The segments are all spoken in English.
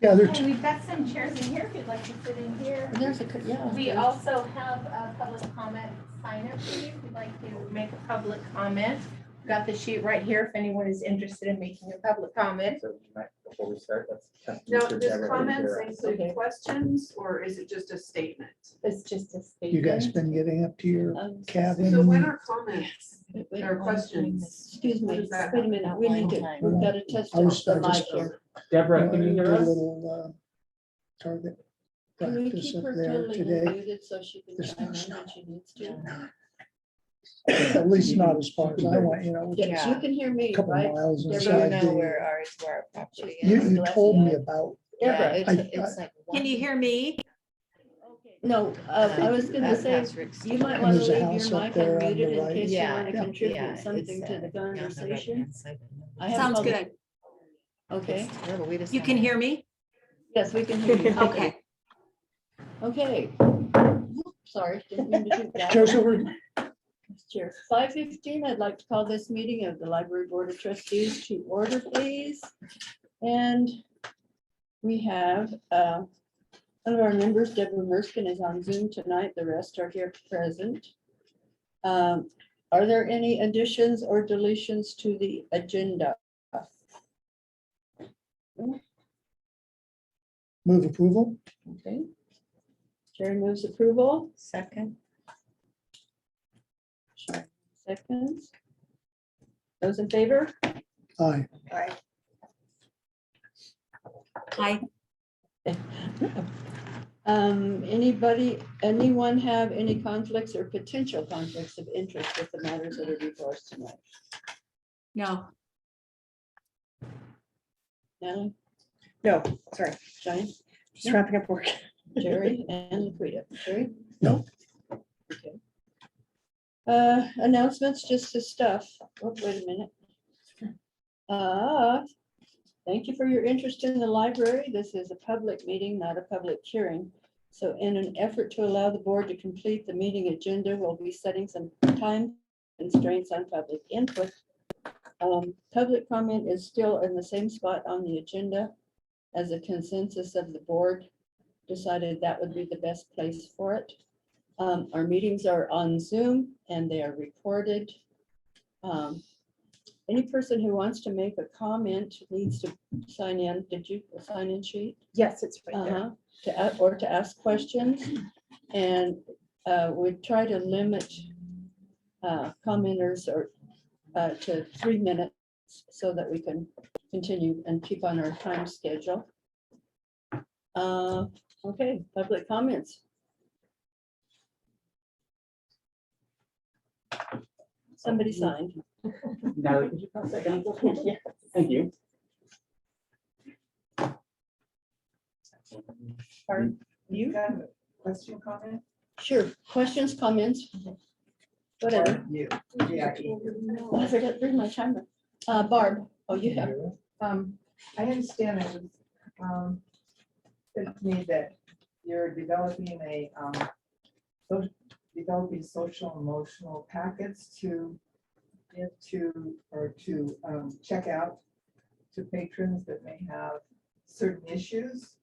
Yeah, they're Okay, we've got some chairs in here if you'd like to sit in here. There's a, yeah. We also have a public comment sign up for you if you'd like to make a public comment. We've got the sheet right here if anyone is interested in making a public comment. So before we start, let's test. Now, make sure does Deborah comments can hear us. include questions, or is it just a statement? It's just a statement. you guys been getting up to your cabin? So when are comments Wait, or questions? Excuse What me, does that wait a minute, we need to, we've got to test I was- the I mic just- here. Deborah, can you Do hear a us? little target Can we practice keep up her there totally today. muted so she can There's chime no in snow. when she needs to? At least not as far as I want, you know, Yeah, just you can hear a me, couple right? miles Deborah, inside. know the- where our property You, is. you told me about, Deborah, It's like. Can you hear me? no, I was gonna say, you might want to There's a leave your house up mic there on the unmuted in right. case you Yeah, want to yeah. contribute something to the conversation. I have Sounds public- good. Okay, You can hear me? yes, we can hear you. Okay. Okay. Sorry. didn't mean to do that. Joseph, we're- Chair, 5:15, I'd like to call this meeting of the Library Board of Trustees to order, please. And we have one of our members, Deborah Merskin, is on Zoom tonight. The rest are here present. Are there any additions or deletions to the agenda? move approval? Okay. Chair moves approval. Second. Seconds. Those in favor? Aye. Hi. Anyone have any conflicts or potential conflicts of interest with the matters that are before us tonight? No. Natalie, No, sorry, Jane, just wrapping up work. Jerry, and Laquita. Jerry? No. Okay. Announcements, just the stuff. Oh, wait a minute. Thank you for your interest in the library. This is a public meeting, not a public hearing. So in an effort to allow the board to complete the meeting agenda, we'll be setting some time constraints on public input. Public comment is still in the same spot on the agenda as a consensus of the board decided that would be the best place for it. Our meetings are on Zoom and they are recorded. Any person who wants to make a comment needs to sign in. Did you sign in sheet? Yes, it's right there. Or to ask questions. And we try to limit commenters to 3 minutes so that we can continue and keep on our time schedule. Okay, public comments. Somebody signed. Natalie, could you pass that down? Yeah, thank you. Pardon? You got a question, comment? Sure, questions, comments? Whatever. You. Oh, I forgot to bring my timer. Barb, oh, you have. I understand it was, said to me that you're developing developing social emotional packets to give to, or to check out to patrons that may have certain issues.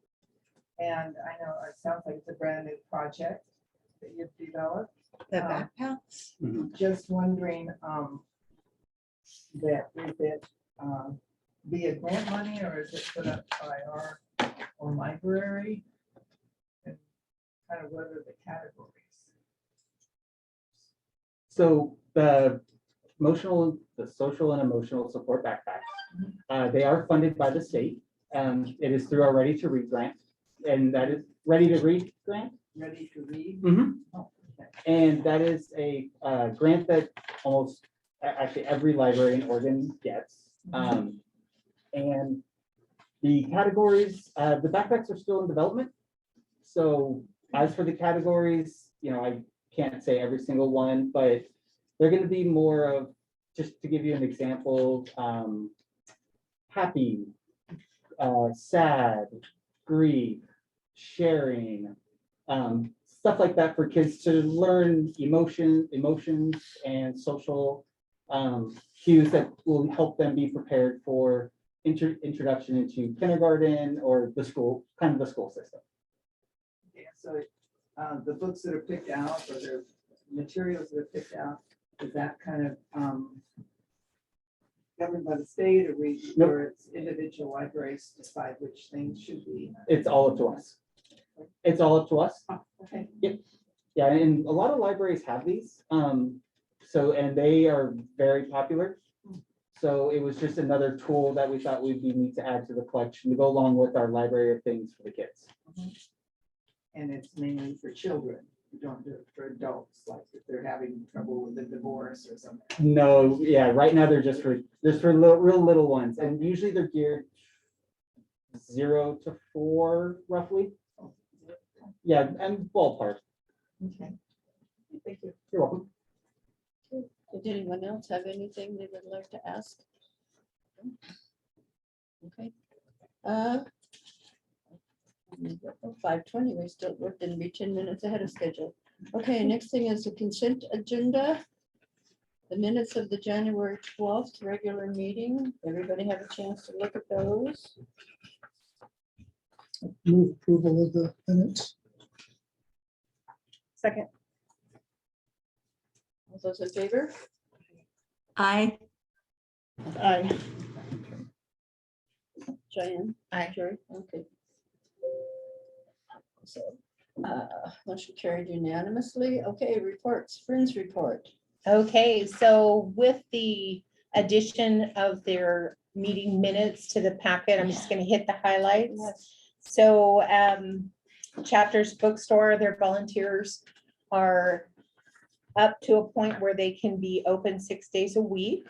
And I know it sounds like it's a brand new project that you've developed. The backpacks? Just wondering, that is it via grant money, or is it put up by our own library? And kind of what are the categories? So the social and emotional support backpacks, they are funded by the state. It is through our Ready to Read grant, and that is Ready to Read grant. Ready to read? Oh, okay. And that is a grant that almost actually every library in Oregon gets. And the categories, the backpacks are still in development. So as for the categories, I can't say every single one, but they're going to be more of, just to give you an example, happy, sad, grief, sharing, stuff like that for kids to learn emotions and social cues that will help them be prepared for introduction into kindergarten or the school, kind of the school system. Okay, so the books that are picked out or the materials that are picked out, is that kind of governed by the state or Nope. or it's individual libraries decide which things should be? It's all up to us. It's all up to us. Oh, okay. Yeah, and a lot of libraries have these. So, and they are very popular. So it was just another tool that we thought we'd be neat to add to the collection to go along with our library of things for the kids. And it's mainly for children. You don't do it for adults, like if they're having trouble with a divorce or something. No, yeah, right now they're just for real little ones, and usually they're geared 0 to 4 roughly. Yeah, and ballpark. Okay. Thank you. You're welcome. Did anyone else have anything they would like to ask? Okay. 5:20, we still, we're going to be 10 minutes ahead of schedule. Okay, next thing is the consent agenda. The minutes of the January 12th regular meeting. Everybody have a chance to look at those? Move approval of the minutes. Second. All those in favor? I, Aye. Cheyenne? Aye. Jerry? Okay. So, motion carried unanimously. Okay, reports, Friends report. Okay, so with the addition of their meeting minutes to the packet, I'm just gonna hit the highlights. So Chapters Bookstore, their volunteers are up to a point where they can be open 6 days a week.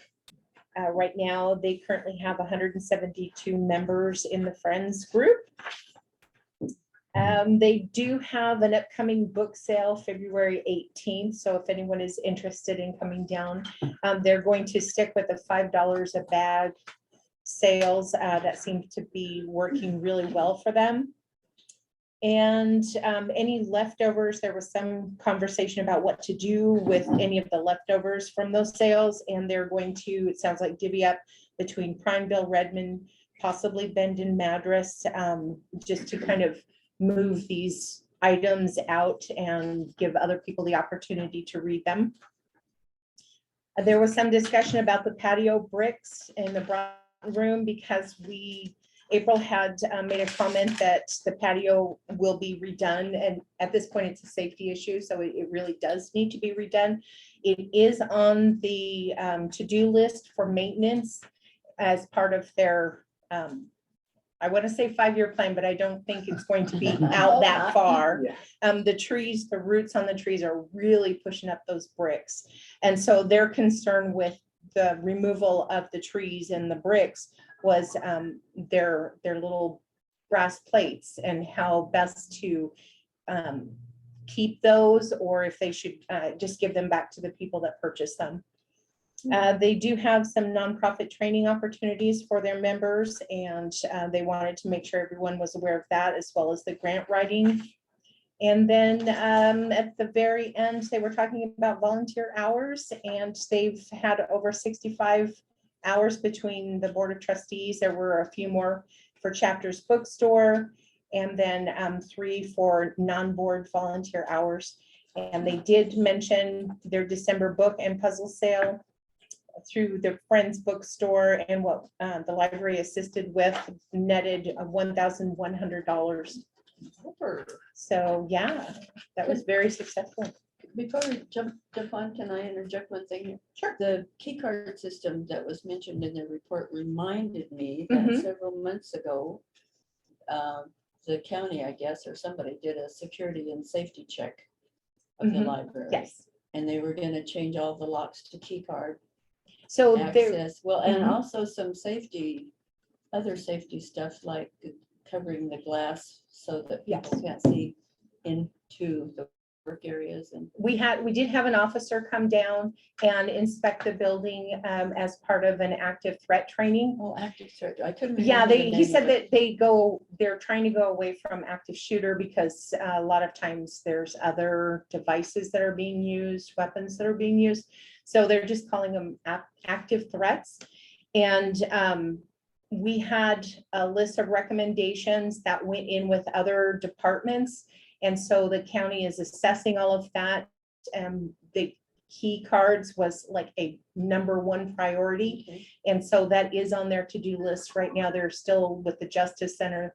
Right now, they currently have 172 members in the Friends group. They do have an upcoming book sale February 18th. So if anyone is interested in coming down, they're going to stick with the $5 a bag sales. That seems to be working really well for them. And any leftovers, there was some conversation about what to do with any of the leftovers from those sales. And they're going to, it sounds like, divvy up between Prineville, Redmond, possibly Bend and Madras, just to kind of move these items out and give other people the opportunity to read them. There was some discussion about the patio bricks in the Brown room because April had made a comment that the patio will be redone, and at this point it's a safety issue, so it really does need to be redone. It is on the to-do list for maintenance as part of their I want to say 5-year plan, but I don't think it's going to be out that far. Yeah. The trees, the roots on the trees are really pushing up those bricks. And so their concern with the removal of the trees and the bricks was their little brass plates and how best to keep those, or if they should just give them back to the people that purchase them. They do have some nonprofit training opportunities for their members, and they wanted to make sure everyone was aware of that, as well as the grant writing. And then at the very end, they were talking about volunteer hours, and they've had over 65 hours between the Board of Trustees. There were a few more for Chapters Bookstore, and then 3 for non-board volunteer hours. And they did mention their December book and puzzle sale through the Friends Bookstore, and what the library assisted with netted $1,100. So yeah, that was very successful. Before we jump on, can I interject one thing here? Sure. The key card system that was mentioned in the report reminded me that Mhm. several months ago, the county, I guess, or somebody did a security and safety check of the Mhm. library. Yes. And they were gonna change all the locks to key card So there, access. Well, and Mhm. also some safety, other safety stuff like covering the glass so that people Yes. can't see into the work areas and. we did have an officer come down and inspect the building as part of an active threat training. Oh, active threat. I couldn't. Yeah, remember the he name said of it. that they're trying to go away from active shooter because a lot of times there's other devices that are being used, weapons that are being used. So they're just calling them active threats. And we had a list of recommendations that went in with other departments. And so the county is assessing all of that. The key cards was like a #1 priority. Okay. And so that is on their to-do list right now. They're still with the Justice Center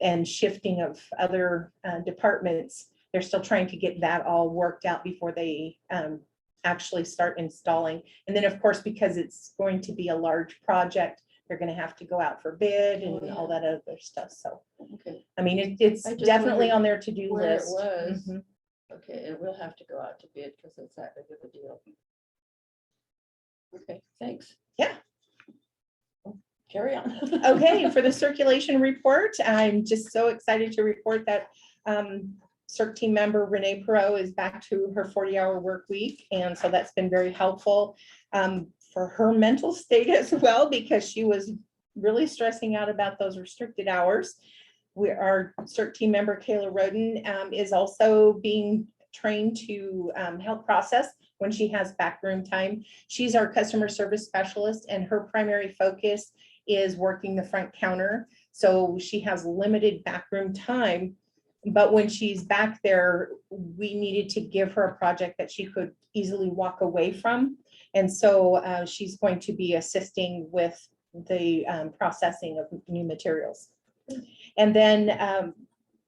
and shifting of other departments. They're still trying to get that all worked out before they actually start installing. And then, of course, because it's going to be a large project, they're going to have to go out for bid and Oh, yeah. all that other stuff. So, Okay, I mean, it's I just definitely wondered on their to-do where it list. was. Mhm. okay, and we'll have to go out to bid because it's that big of a deal. Okay, thanks. Yeah. Carry on. Okay, for the circulation report, I'm just so excited to report that CERC team member Renee Perot is back to her 40-hour work week. And so that's been very helpful for her mental state as well, because she was really stressing out about those restricted hours. Our CERC team member Kayla Roden is also being trained to help process when she has backroom time. She's our customer service specialist, and her primary focus is working the front counter. So she has limited backroom time, but when she's back there, we needed to give her a project that she could easily walk away from. And so she's going to be assisting with the processing of new materials. And then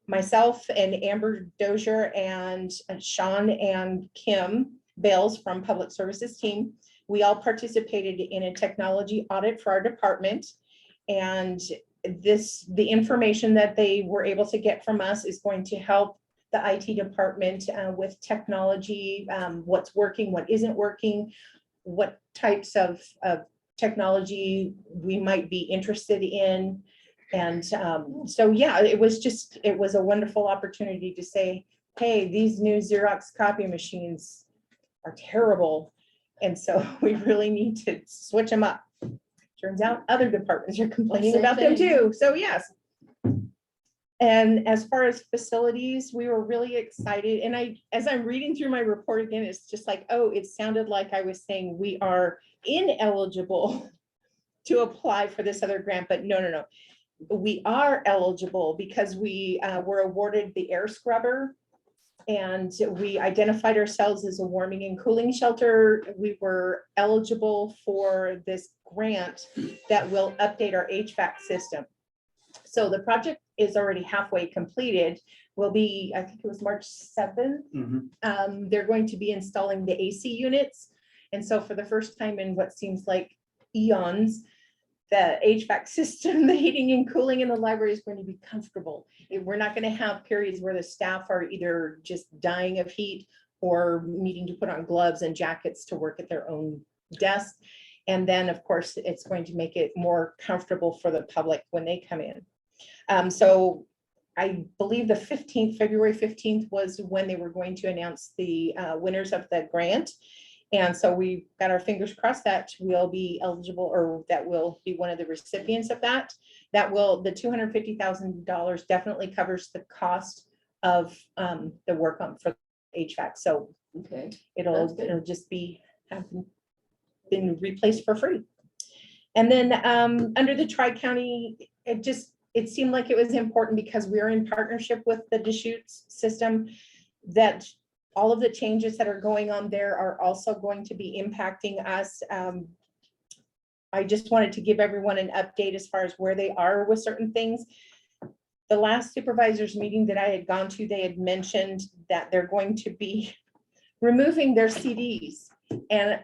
myself and Amber Dozier and Sean and Kim Bales from Public Services team, we all participated in a technology audit for our department. And the information that they were able to get from us is going to help the IT department with technology, what's working, what isn't working, what types of technology we might be interested in. And so, yeah, it was a wonderful opportunity to say, hey, these new Xerox copy machines are terrible. And so we really need to switch them up. Turns out other departments are complaining Same about them thing. too. So yes. And as far as facilities, we were really excited. And as I'm reading through my report again, it's just like, oh, it sounded like I was saying we are ineligible to apply for this other grant, but no. We are eligible because we were awarded the air scrubber, and we identified ourselves as a warming and cooling shelter. We were eligible for this grant that will update our HVAC system. So the project is already halfway completed. Will be, I think it was March 7th. They're going to be installing the AC units. And so for the first time in what seems like eons, the HVAC system, the heating and cooling in the library is going to be comfortable. We're not going to have periods where the staff are either just dying of heat or needing to put on gloves and jackets to work at their own desk. And then, of course, it's going to make it more comfortable for the public when they come in. So I believe the 15th, February 15th was when they were going to announce the winners of the grant. And so we got our fingers crossed that we'll be eligible, or that will be one of the recipients of that. The $250,000 definitely covers the cost of the work on for HVAC. So Okay, it'll just be been replaced for free. And then under the Tri-County, it seemed like it was important because we're in partnership with the Deschutes system, that all of the changes that are going on there are also going to be impacting us. I just wanted to give everyone an update as far as where they are with certain things. The last supervisors meeting that I had gone to, they had mentioned that they're going to be removing their CDs, and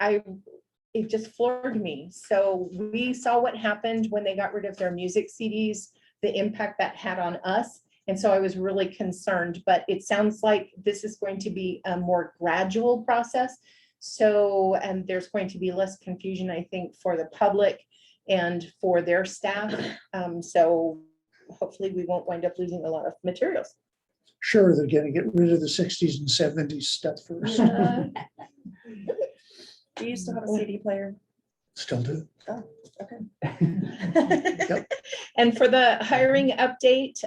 it just floored me. So we saw what happened when they got rid of their music CDs, the impact that had on us. And so I was really concerned, but it sounds like this is going to be a more gradual process. So, and there's going to be less confusion, I think, for the public and for their staff. So hopefully we won't wind up losing a lot of materials. Sure, they're gonna get rid of the 60s and 70s stuff first. Do you still have a CD player? Still do. And for the hiring update,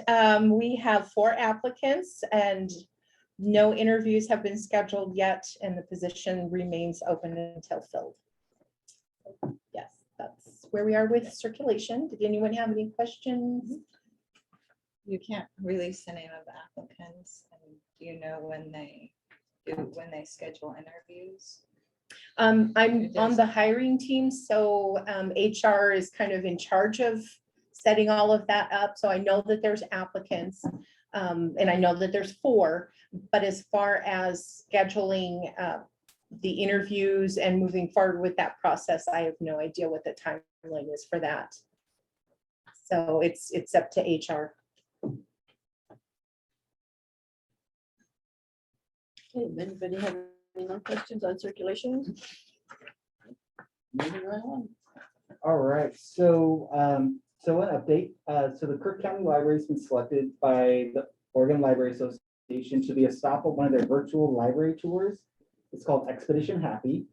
we have 4 applicants, and No interviews have been scheduled yet, and the position remains open until filled. Yes, that's where we are with circulation. Did anyone have any questions? You can't release the name of the applicants. And do you know when they schedule interviews? I'm It on is. the hiring team, so HR is kind of in charge of setting all of that up. So I know that there's applicants, and I know that there's 4, but as far as scheduling the interviews and moving forward with that process, I have no idea what the timeline is for that. So it's up to HR. Okay, anybody have any more questions on circulation? Moving right on. All right, so, so an update, so the Crook County Library has been selected by the Oregon Library Association to be a stop of one of their virtual library tours. It's called Expedition Happy.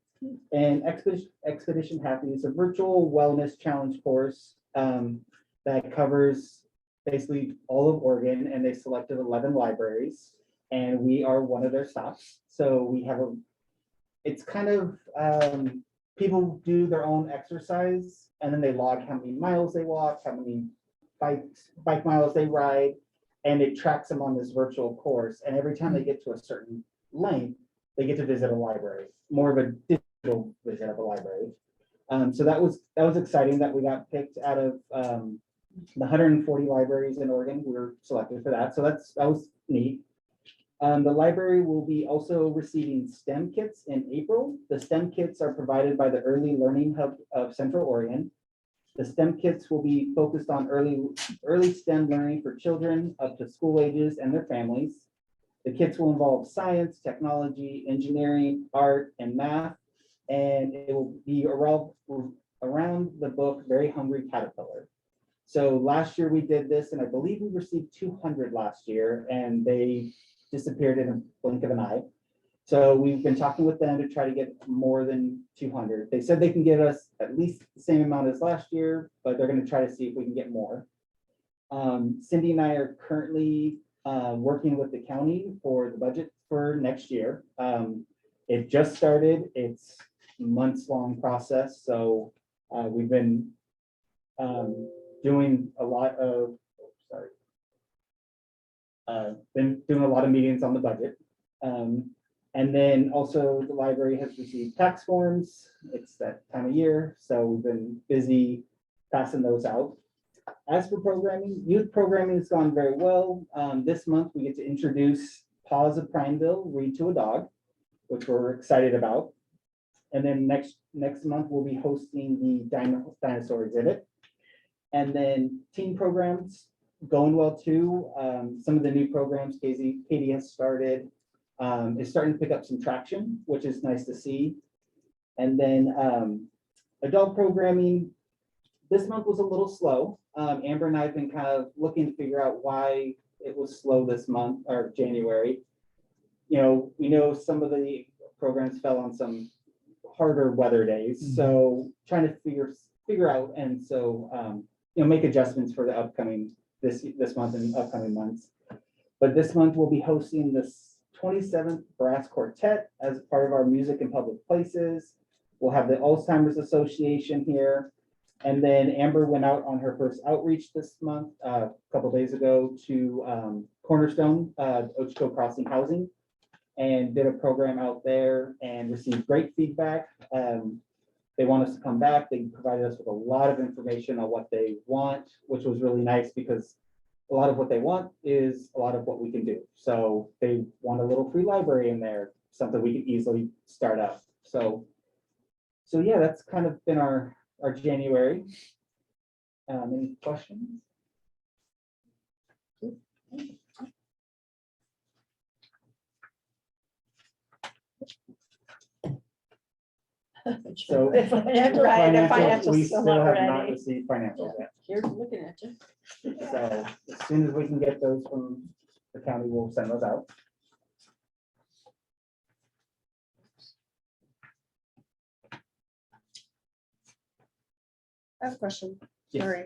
And Expedition Happy is a virtual wellness challenge course that covers basically all of Oregon, and they selected 11 libraries, and we are one of their stops. So we have it's kind of, people do their own exercise, and then they log how many miles they walk, how many bike miles they ride, and it tracks them on this virtual course. And every time they get to a certain length, they get to visit a library, more of a digital visit of a library. So that was exciting that we got picked out of the 140 libraries in Oregon. We were selected for that. So that was neat. The library will be also receiving STEM kits in April. The STEM kits are provided by the Early Learning Hub of Central Oregon. The STEM kits will be focused on early STEM learning for children up to school ages and their families. The kits will involve science, technology, engineering, art, and math, and it will be around the book Very Hungry Caterpillar. So last year we did this, and I believe we received 200 last year, and they disappeared in a blink of an eye. So we've been talking with them to try to get more than 200. They said they can get us at least the same amount as last year, but they're going to try to see if we can get more. Cindy and I are currently working with the county for the budget for next year. It just started. It's a months-long process. So we've been doing a lot of, been doing a lot of meetings on the budget. And then also the library has received tax forms. It's that time of year, so we've been busy passing those out. As for programming, youth programming has gone very well. This month we get to introduce Paws of Prineville, Read to a Dog, which we're excited about. And then next month we'll be hosting the dinosaur exhibit. And then teen programs going well too. Some of the new programs Katie has started is starting to pick up some traction, which is nice to see. And then adult programming this month was a little slow. Amber and I have been kind of looking to figure out why it was slow this month or January. You know, we know some of the programs fell on some harder weather days, so trying to figure out, and so you know, make adjustments for the upcoming this month and upcoming months. But this month we'll be hosting this 27th Brass Quartet as part of our Music in Public Places. We'll have the Alzheimer's Association here. And then Amber went out on her first outreach this month, a couple of days ago, to Cornerstone, Ocho Crossing Housing, and did a program out there and received great feedback. They want us to come back. They provided us with a lot of information on what they want, which was really nice because a lot of what they want is a lot of what we can do. So they want a little free library in there, something we can easily start up. So yeah, that's kind of been our January. Any questions? So Right, the financials, financials we still still not have not ready. received financials yet. Here's looking at you. So as soon as we can get those from the county, we'll send those out. I have a question. Yes. Sorry.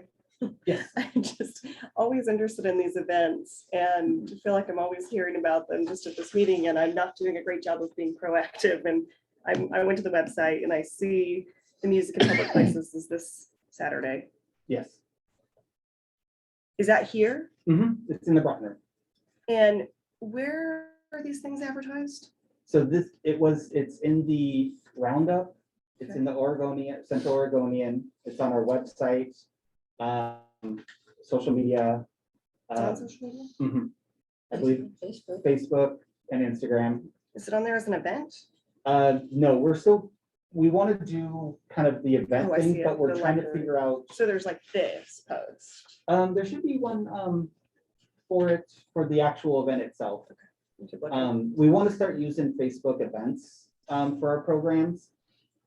Yes. I'm just always interested in these events and feel like I'm always hearing about them just at this meeting, and I'm not doing a great job of being proactive. And I went to the website and I see the Music in Public Places is this Saturday. Yes. Is that here? It's in the Brockner. And where are these things advertised? So it's in the Roundup. It's in the Oregonian, Central Oregonian. It's on our website, social media. It's on social media? I believe Facebook. Facebook and Instagram. Is it on there as an event? No, we want to do kind of the event Oh, I see thing, it, but we're the trying to library. figure out, So there's like this post. there should be one, for the actual event itself. You could look at it. We want to start using Facebook events, for our programs.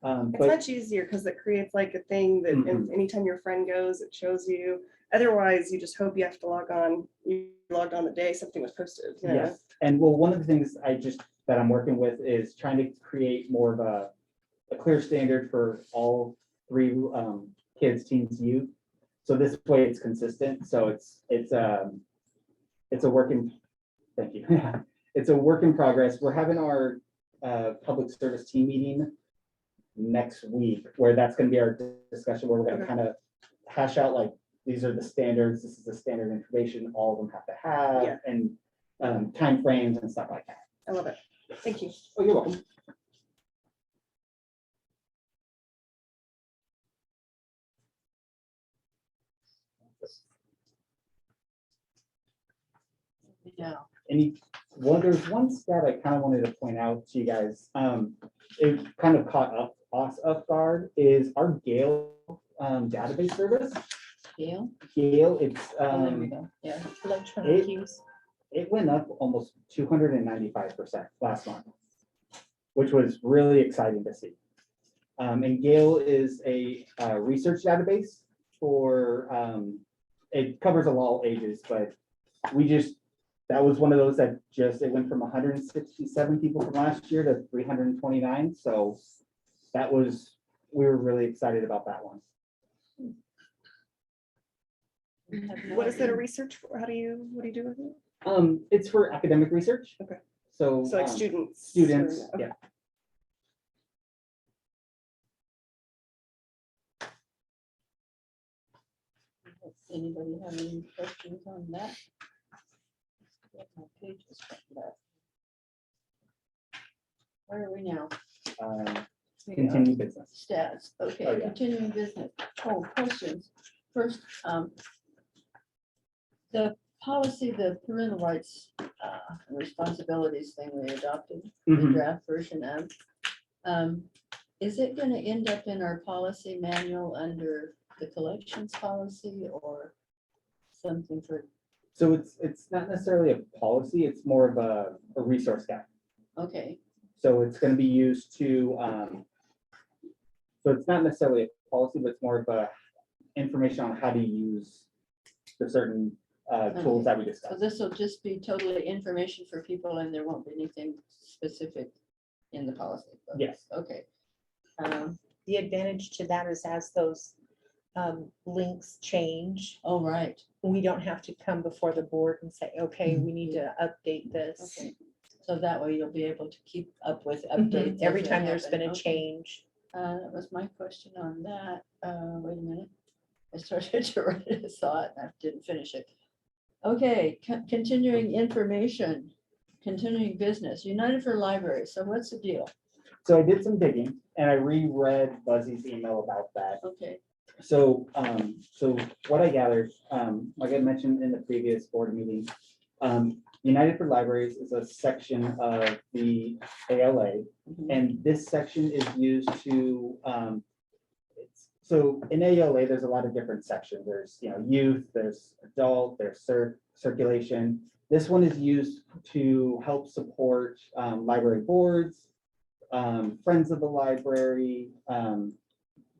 It's But much easier because it creates like a thing that anytime your friend goes, it shows you. Otherwise, you just hope you have to log on. You logged on the day something was posted. You know? yes, and well, one of the things that I'm working with is trying to create more of a clear standard for all three kids, teens, youth. So this way it's consistent. So it's a working, thank you. It's a work in progress. We're having our public service team meeting next week, where that's going to be our discussion, where we're going to kind of hash out like, these are the standards, this is the standard information all of them have to have, Yeah. and timeframes and stuff like that. I love it. Thank you. Oh, you're welcome. Yeah. There's one stat I kind of wanted to point out to you guys. It kind of caught us off guard, is our Gale database service. Gail? Gale, it's Oh, there we go. Yeah. Electronic It- use. it went up almost 295% last month, which was really exciting to see. And Gale is a research database for, it covers all ages, but that was one of those that it went from 167 people from last year to 329. So we were really excited about that one. What is it a research for? What do you do with it? It's for academic research. Okay. So. So like students. Students, or- yeah. Does anybody have any questions on that? Get my pages back. Where are we now? Continue business. Stats, Oh, okay, yeah. continuing business. Oh, questions. First, the policy, the parental rights and responsibilities thing we adopted, the Mhm. draft version of. Is it gonna end up in our policy manual under the collections policy or something for, So it's not necessarily a policy, it's more of a resource guide. okay, So it's going to be used to, so it's not necessarily a policy, but it's more of a information on how to use the certain tools that we so discussed. this will just be totally information for people and there won't be anything specific in the policy? book? Yes. Okay. The advantage to that is as those links change, Oh, right, we don't have to come before the board and say, okay, we need to update this. okay. So that way you'll be able to keep up with Mhm. updates. as Every they time there's happen. been a Okay. change. That was my question on that. Wait a minute. I started to write it, I saw it, I didn't finish it. Okay, continuing information, continuing business, United for Library. So what's the deal? So I did some digging and I reread Buzzy's email about that. Okay, So, so what I gathered, like I mentioned in the previous board meeting, United for Libraries is a section of the ALA. mhm, And this section is used to, so in ALA, there's a lot of different sections. There's, youth, there's adult, there's circulation. This one is used to help support library boards, friends of the library,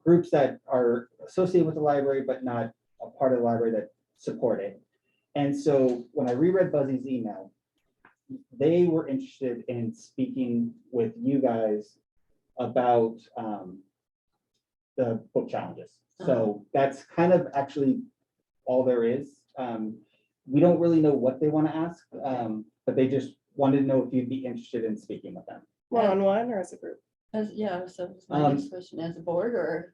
groups that are associated with the library, but not a part of the library that support it. And so when I reread Buzzy's email, they were interested in speaking with you guys about the book challenges. So that's kind of actually all there is. We don't really know what they want to ask, but they just wanted to know if you'd be interested in speaking with them One-on-one or as a group? Yeah, so it's my next question, as a board or,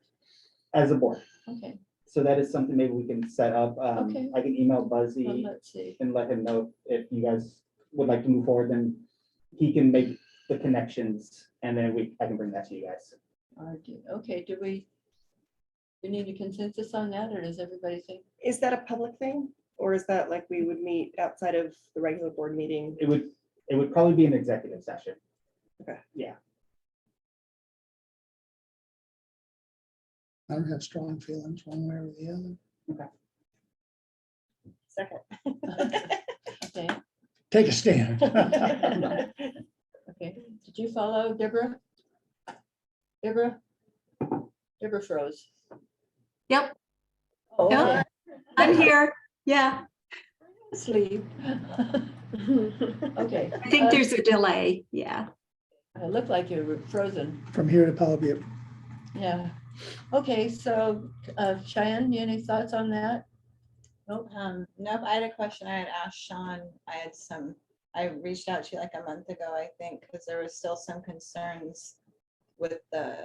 as a board. okay, So that is something maybe we can set up. Okay. I can email well, Buzzy let's see. and let him know if you guys would like to move forward, then he can make the connections and then I can bring that to you guys. Okay, do we need a consensus on that, or does everybody think? Is that a public thing? Or is that like we would meet outside of the regular board meeting? It would probably be an executive session. Okay. Yeah. I don't have strong feelings one way or the other. Second. Okay, Take a stand. okay. Did you follow Deborah? Deborah froze. Yep, Oh, Yep. okay. I'm here. Yeah, Sleep. Okay, I think there's a delay. Yeah. it looked like you were frozen. From here to Pellevue. Yeah. Okay, so Cheyenne, you any thoughts on that? Nope, I had a question I had asked Sean. I reached out to you like a month ago, I think, because there was still some concerns with the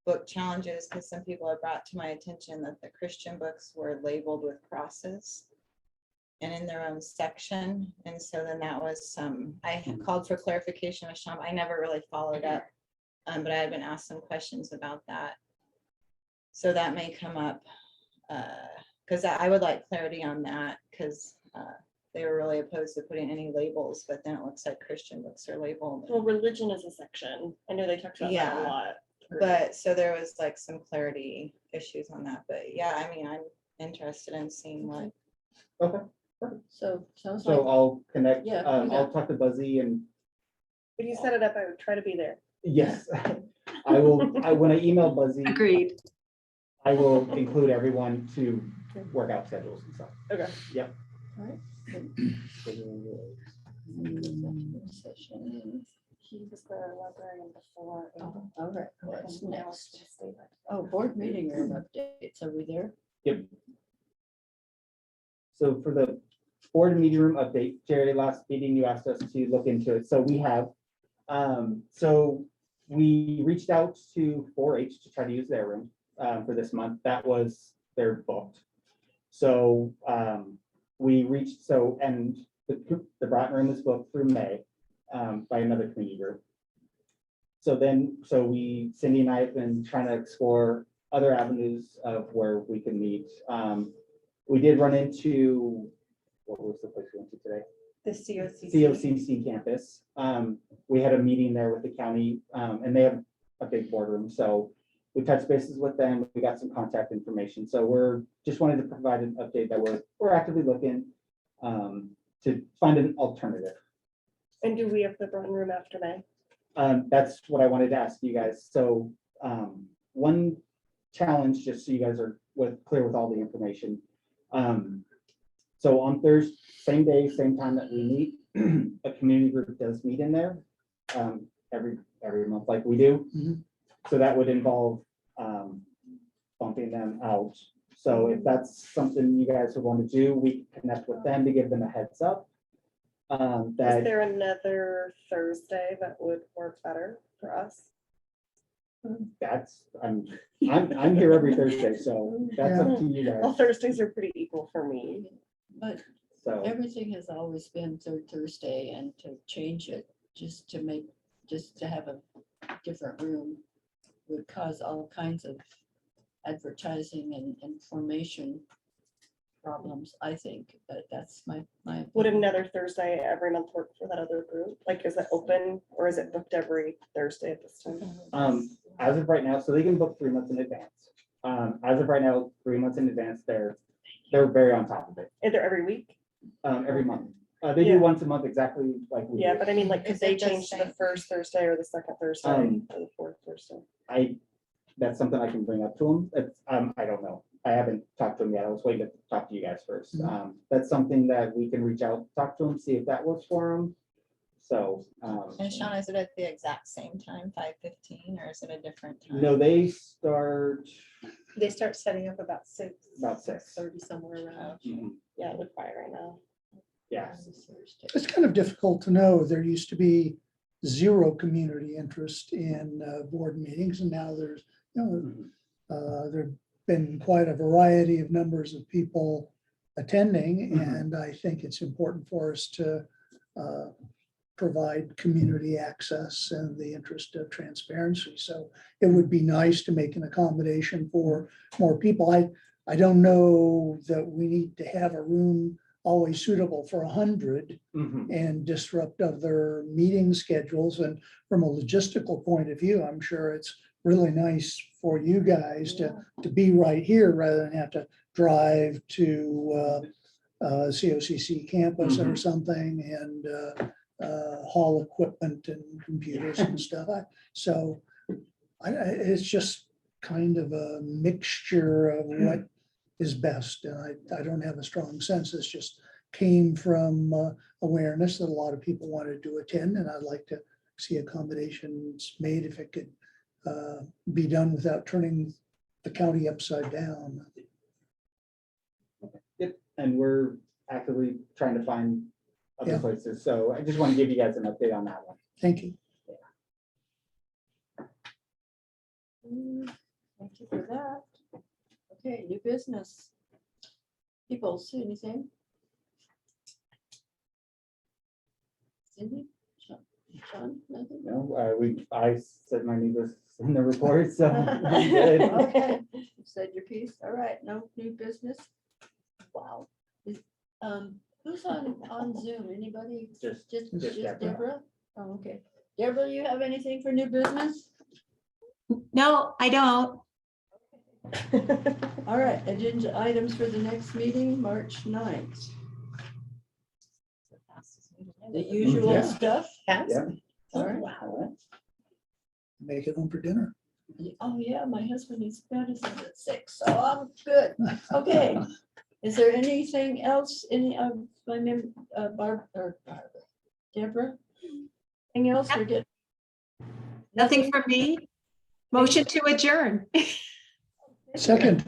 book challenges, because some people had brought to my attention that the Christian books were labeled with crosses and in their own section. And so then that was I had called for clarification with Sean. I never really followed up, but I had been asked some questions about that. So that may come up, because I would like clarity on that, because they were really opposed to putting any labels, but then it looks like Christian books are labeled. Well, religion is a section. I know they talked about that a Yeah. lot. But so there was like some clarity issues on that, but yeah, I mean, I'm interested in seeing what. Okay. So sounds So like, I'll connect, Yeah, I'll talk to Buzzy and If you set it up, I would try to be there. yes, when I email Buzzy, Agreed. I will include everyone to work out schedules and stuff. Okay. Yep. session. He was the librarian before. Oh, all right, what's next? Oh, board meeting room updates, are we there? Yep. So for the board meeting room update, Jerry, last meeting you asked us to look into it. So we have. So we reached out to 4-H to try to use their room for this month. They're booked. So we reached, and the Broughton room is booked through May by another community group. So Cindy and I have been trying to explore other avenues of where we can meet. We did run into, what was the place we went to today? The COCC. COCC campus. We had a meeting there with the county, and they have a big boardroom. So we touched bases with them. We got some contact information. So we're just wanted to provide an update that we're actively looking to find an alternative. And do we have the Broughton room after May? That's what I wanted to ask you guys. So one challenge, just so you guys are clear with all the information. So on Thursday, same day, same time that we meet, a community group does meet in there every month like we do. Mhm. So that would involve bumping them out. So if that's something you guys would want to do, we can connect with them to give them a heads up. Is That there another Thursday that would work better for us? I'm here every Thursday, so that's up to you All guys. Thursdays are pretty equal for me. But So everything has always been third Thursday, and to change it, just to have a different room would cause all kinds of advertising and information problems, I think, but that's my. Would opinion. another Thursday every month work for that other group? Like, is it open or is it booked every Thursday at this time? as of right now, so they can book 3 months in advance. As of right now, 3 months in advance, they're very on top of it. Is there every week? Every month. They Yeah. do once a month exactly like we Yeah, do. but I mean, like, could Is they it just change to the saying- first Thursday or the second Thursday Um, or the fourth Thursday? That's something I can bring up to them. It's, I don't know. I haven't talked to them yet. I was waiting to talk to you guys first. Mhm. That's something that we can reach out, talk to them, see if that works for them. So, And Sean, is it at the exact same time, 5:15, or is it a different time? no, they start They start setting up about 6. About 6. 30 somewhere around. Yeah, we're quiet right now. yeah. It's kind of difficult to know. There used to be zero community interest in board meetings, and now there's, there've been quite a variety of numbers of people attending, Mhm. and I think it's important for us to provide community access and the interest of transparency. So it would be nice to make an accommodation for more people. I don't know that we need to have a room always suitable for 100 Mhm. and disrupt other meeting schedules. And from a logistical point of view, I'm sure it's really nice for you guys to be right here rather than have to drive to COCC campus or Mhm. something and haul equipment and computers and stuff. So it's just kind of a mixture of what is best. And I don't have a strong sense. This just came from awareness that a lot of people wanted to attend, and I'd like to see accommodations made if it could be done without turning the county upside down. Yep, and we're actively trying to find other Yeah. places. So I just want to give you guys an update on that one. Thank you. Thank you for that. Okay, new business. People see anything? Cindy? Sean? Nothing? No, I said my new business in the report, so I'm good. Okay, you said your piece. All right, no new business. Wow. Who's on Zoom? Anybody? Just Just Deborah. Deborah? Oh, okay. Deborah, you have anything for new business? No, I don't. All right, agenda items for the next meeting, March 9th. The usual Yeah. stuff. Yes. Yeah. All right. Wow. Make it home for dinner. Oh, yeah, my husband is medicine at 6, so I'm good. Okay. Is there anything else, any of my Barbara, Deborah? Anything else we're getting? Nothing from me. Motion to adjourn. Second.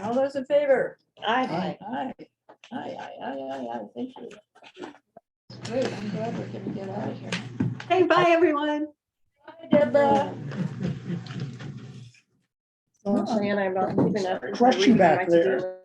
All those in favor? Aye. Aye. Aye. Thank you. Great, I'm glad we're gonna get out of here. Hey, bye, everyone. Bye, Deborah. Shannon, I'm not keeping up. Crush you back My to-do there. list.